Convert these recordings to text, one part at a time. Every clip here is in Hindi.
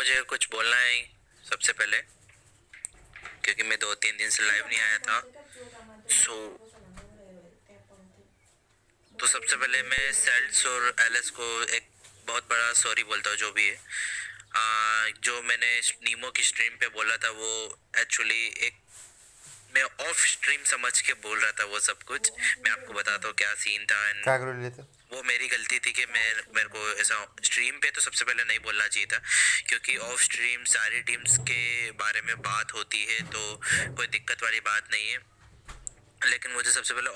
मुझे कुछ बोलना है सबसे पहले, क्योंकि मैं 2-3 दिन से लाइव नहीं आया था। तो सबसे पहले मैं सेल्स और एलएस को एक बहुत बड़ा सॉरी बोलता हूँ, जो भी है। जो मैंने नीमो की स्ट्रीम पे बोला था वो एक्चुअली एक मैं ऑफ स्ट्रीम समझ के बोल रहा था वो सब कुछ। मैं आपको बताता हूँ क्या सीन था। एंड वो मेरी गलती थी कि मेरे को ऐसा स्ट्रीम पे तो सबसे पहले नहीं बोलना चाहिए था, क्योंकि ऑफ स्ट्रीम सारी टीम्स के बारे में बात होती है तो कोई दिक्कत वाली बात नहीं है। लेकिन मुझे सबसे पहले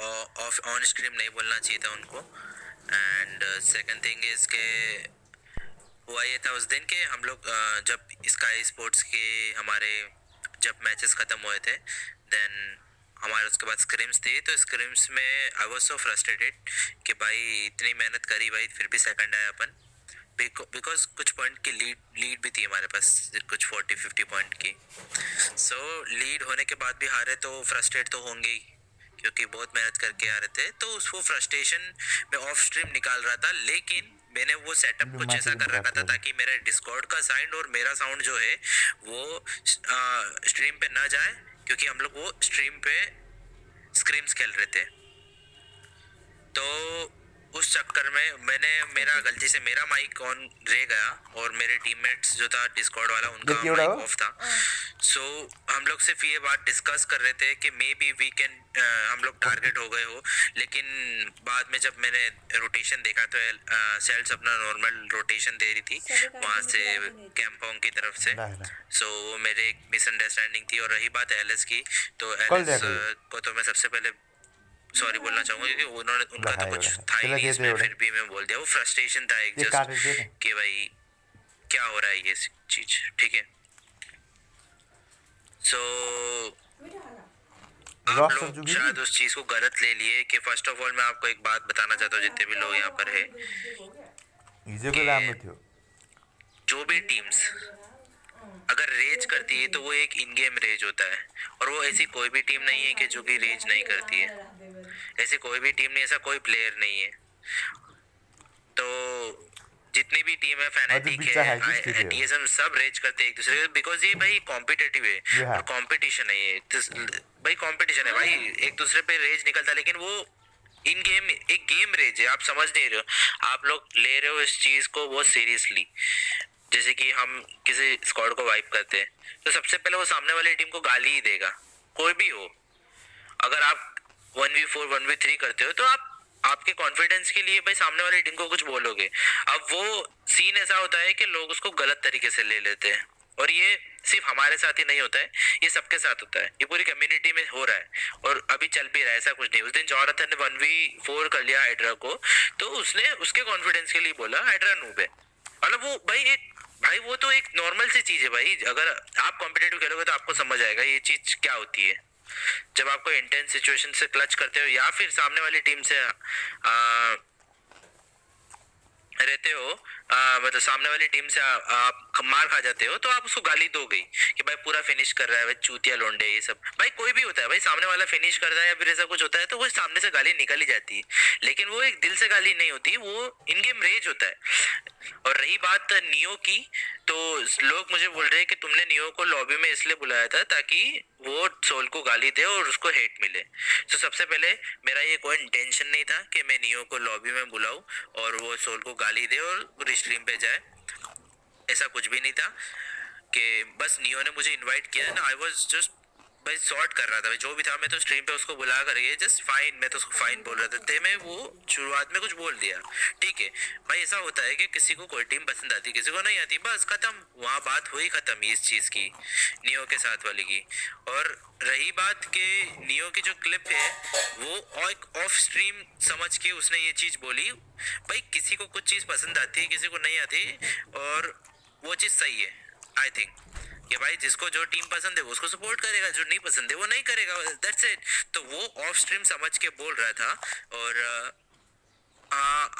ऑफ ऑन स्ट्रीम नहीं बोलना चाहिए था उनको। एंड सेकंड थिंग इज के हुआ ये था उस दिन के हम लोग जब स्काई स्पोर्ट्स के हमारे जब मैचेस ख़त्म हुए थे, देन हमारे उसके बाद स्क्रिम्स थी। तो स्क्रिम्स में आई वाज सो फ्रस्ट्रेटेड कि भाई इतनी मेहनत करी भाई, फिर भी सेकंड आया अपन। बिकॉज कुछ पॉइंट की लीड भी थी हमारे पास, कुछ 40-50 पॉइंट की। सो लीड होने के बाद भी हारे तो फ्रस्ट्रेट तो होंगे ही, क्योंकि बहुत मेहनत करके आ रहे थे। तो उसको फ्रस्ट्रेशन में ऑफ स्ट्रीम निकाल रहा था, लेकिन मैंने वो सेटअप कुछ ऐसा कर रखा था ताकि मेरे डिस्कॉर्ड का साउंड और मेरा साउंड जो है वो स्ट्रीम पे ना जाए, क्योंकि हम लोग वो स्ट्रीम पे स्क्रीम्स खेल रहे थे। तो उस चक्कर में मेरा गलती से मेरा माइक ऑन रह गया और मेरे टीममेट्स जो था डिस्कॉर्ड वाला उनका माइक ऑफ था। सो हम लोग सिर्फ ये बात डिस्कस कर रहे थे कि मे बी वी कैन हम लोग टारगेट हो गए हो। लेकिन बाद में जब मैंने रोटेशन देखा तो सेल्स अपना नॉर्मल रोटेशन दे रही थी वहाँ से कैंपोंग की तरफ से। सो वो मेरे एक मिसअंडरस्टैंडिंग थी। और रही बात एलएस की, तो एलएस को तो मैं सबसे पहले सॉरी बोलना चाहूंगा, क्योंकि उन्होंने उनका तो कुछ था ही नहीं इसमें, फिर भी मैं बोल दिया। वो फ्रस्ट्रेशन था एक जस्ट कि भाई क्या हो रहा है ये चीज, ठीक है। सो आप लोग शायद उस चीज को गलत ले लिए कि फर्स्ट ऑफ ऑल मैं आपको एक बात बताना चाहता हूँ जितने भी लोग यहाँ पर है, जो भी टीम्स अगर रेज करती है तो वो एक इन गेम रेज होता है, और वो ऐसी कोई भी टीम नहीं है कि जो कि रेज नहीं करती है। ऐसी कोई भी टीम नहीं, ऐसा कोई प्लेयर नहीं है। तो जितनी भी टीम है, फैनेटिक है, डीएसएम, सब रेज करते हैं एक दूसरे को, बिकॉज ये भाई कॉम्पिटिटिव है और कॉम्पिटिशन है ये। भाई कॉम्पिटिशन है भाई, एक दूसरे पे रेज निकलता है, लेकिन वो इन गेम एक गेम रेज है। आप समझ नहीं रहे हो, आप लोग ले रहे हो इस चीज को बहुत सीरियसली। जैसे कि हम किसी स्क्वाड को वाइप करते हैं तो सबसे पहले वो सामने वाली टीम को गाली ही देगा, कोई भी हो। अगर आप 1v4 1v3 करते हो तो आपके कॉन्फिडेंस के लिए भाई सामने वाली टीम को कुछ बोलोगे। अब वो सीन ऐसा होता है कि लोग उसको गलत तरीके से ले लेते हैं, और ये सिर्फ हमारे साथ ही नहीं होता है, ये सबके साथ होता है, ये पूरी कम्युनिटी में हो रहा है और अभी चल भी रहा है। ऐसा कुछ नहीं, उस दिन जॉनथन ने 1v4 कर लिया हाइड्रा को, तो उसने उसके कॉन्फिडेंस के लिए बोला हाइड्रा नूब है। मतलब वो भाई वो तो एक नॉर्मल सी चीज है भाई। अगर आप कॉम्पिटिटिव खेलोगे तो आपको समझ आएगा ये चीज क्या होती है। जब आपको इंटेंस सिचुएशन से क्लच करते हो या फिर सामने वाली टीम से रहते हो, मतलब सामने वाली टीम से आप मार खा जाते हो, तो आप उसको गाली दोगे कि भाई पूरा फिनिश कर रहा है, भाई चूतिया लोंडे, ये सब। भाई कोई भी होता है भाई, सामने वाला फिनिश कर रहा है या फिर ऐसा कुछ होता है तो वो सामने से गाली निकल ही जाती है, लेकिन वो एक दिल से गाली नहीं होती, वो इन गेम रेज होता है। और रही बात नियो की, तो लोग मुझे बोल रहे हैं कि तुमने नियो को लॉबी में इसलिए बुलाया था ताकि वो सोल को गाली दे और उसको हेट मिले। तो सबसे पहले मेरा ये कोई इंटेंशन नहीं था कि मैं नियो को लॉबी में बुलाऊं और वो सोल को गाली दे और पूरी स्ट्रीम पे जाए। ऐसा कुछ भी नहीं था कि बस नियो ने मुझे इनवाइट किया ना, आई वाज जस्ट भाई सॉर्ट कर रहा था जो भी था। मैं तो स्ट्रीम पे उसको बुला कर ये जस्ट फाइन, मैं तो उसको फाइन बोल रहा था, मैं वो शुरुआत में कुछ बोल दिया, ठीक है भाई। ऐसा होता है कि किसी को कोई टीम पसंद आती, किसी को नहीं आती, बस खत्म, वहाँ बात हुई खत्म इस चीज की, नियो के साथ वाली की। और रही बात के नियो की जो क्लिप है वो एक ऑफ स्ट्रीम समझ के उसने ये चीज बोली। भाई किसी को कुछ चीज पसंद आती है, किसी को नहीं आती, और वो चीज सही है आई थिंक कि भाई जिसको जो टीम पसंद है वो उसको सपोर्ट करेगा, जो नहीं पसंद है वो नहीं करेगा, दैट्स इट। तो वो ऑफ स्ट्रीम समझ के बोल रहा था, और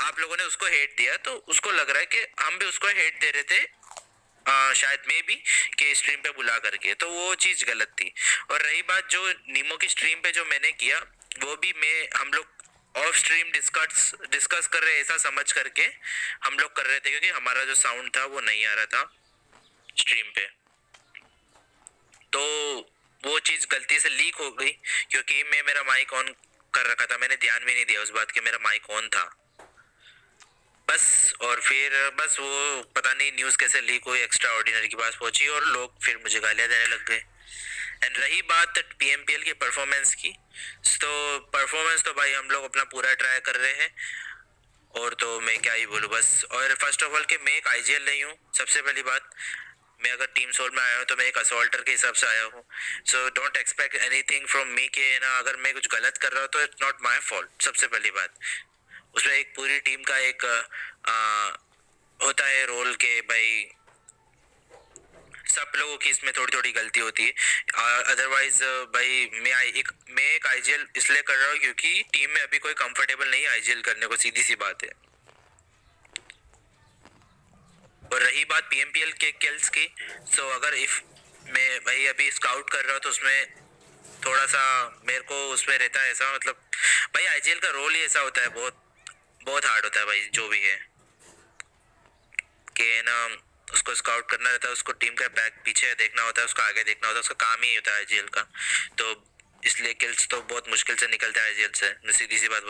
आप लोगों ने उसको हेट दिया, तो उसको लग रहा है कि हम भी उसको हेट दे रहे थे, शायद में भी कि स्ट्रीम पे बुला करके, तो वो चीज गलत थी। और रही बात जो नीमो की स्ट्रीम पे जो मैंने किया, वो भी हम लोग ऑफ स्ट्रीम डिस्कस कर रहे ऐसा समझ करके हम लोग कर रहे थे, क्योंकि हमारा जो साउंड था वो नहीं आ रहा था गलती से लीक हो गई, क्योंकि मैं मेरा माइक ऑन कर रखा था, मैंने ध्यान भी नहीं दिया उस बात कि मेरा माइक ऑन था बस। और फिर बस वो पता नहीं न्यूज़ कैसे लीक हुई, एक्स्ट्रा ऑर्डिनरी के पास पहुंची और लोग फिर मुझे गालियां देने लग गए। एंड रही बात पीएमपीएल की परफॉर्मेंस की, तो परफॉर्मेंस तो भाई हम लोग अपना पूरा ट्राई कर रहे हैं, और तो मैं क्या ही बोलूँ बस। और फर्स्ट ऑफ ऑल कि मैं एक आईजीएल नहीं हूँ, सबसे पहली बात। मैं अगर टीम सोल में आया हूँ तो मैं एक असॉल्टर के हिसाब से आया हूँ, so don't expect anything from me के ना, अगर मैं कुछ गलत कर रहा हूँ तो इट्स नॉट माई फॉल्ट, सबसे पहली बात। उसमें एक पूरी टीम का एक होता है रोल के भाई, सब लोगों की इसमें थोड़ी थोड़ी गलती होती है। अदरवाइज भाई मैं एक आईजीएल इसलिए कर रहा हूँ क्योंकि टीम में अभी कोई कंफर्टेबल नहीं है आईजीएल करने को, सीधी सी बात है। और रही बात पीएमपीएल के किल्स की, सो अगर इफ मैं भाई अभी स्काउट कर रहा हूँ तो उसमें थोड़ा सा मेरे को उसमें रहता है ऐसा, मतलब भाई आईजीएल का रोल ही ऐसा होता है, बहुत बहुत हार्ड होता है भाई जो भी है, कि ना उसको स्काउट करना रहता है, उसको टीम का बैक पीछे देखना होता है, उसको आगे देखना होता है, उसका काम ही होता है आईजीएल का। तो इसलिए किल्स तो बहुत मुश्किल से निकलता है आईजीएल से, सीधी सी बात।